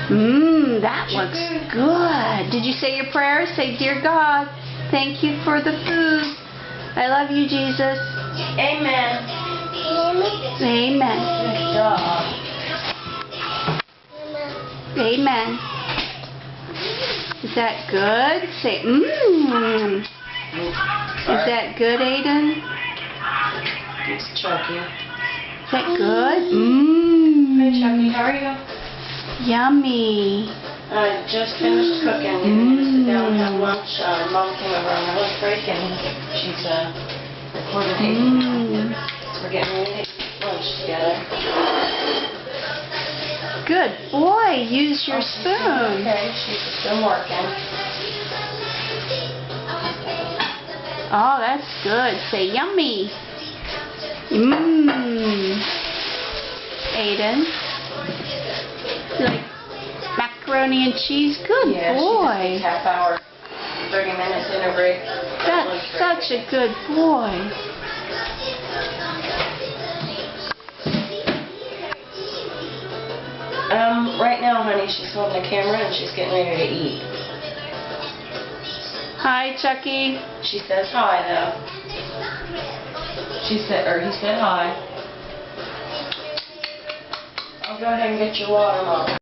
That looks good. Did you say your prayers? Say, Dear God, thank you for the food. I love you, Jesus. Amen. Amen. Good job. Amen. Is that good? Say, mmm. Is that good, Aiden? It's Chucky. Is that good? Mmm. Hey, Chucky, how are you? Yummy. I just finished cooking. Getting ready to sit down and have lunch. Mom came over on my lunch break and she's recorded Aiden. So we're getting ready to eat lunch together. Good boy. Use your spoon. Okay, she's still working. Oh, that's good. Say yummy. Mmm. Aiden. You like macaroni and cheese? Good boy. She just half hour, 30 minutes in her break. That's such a good boy. Right now, honey, she's holding a camera and she's getting ready to eat. Hi, Chucky. She says hi, though. He said hi. I'll go ahead and get your water, Mom.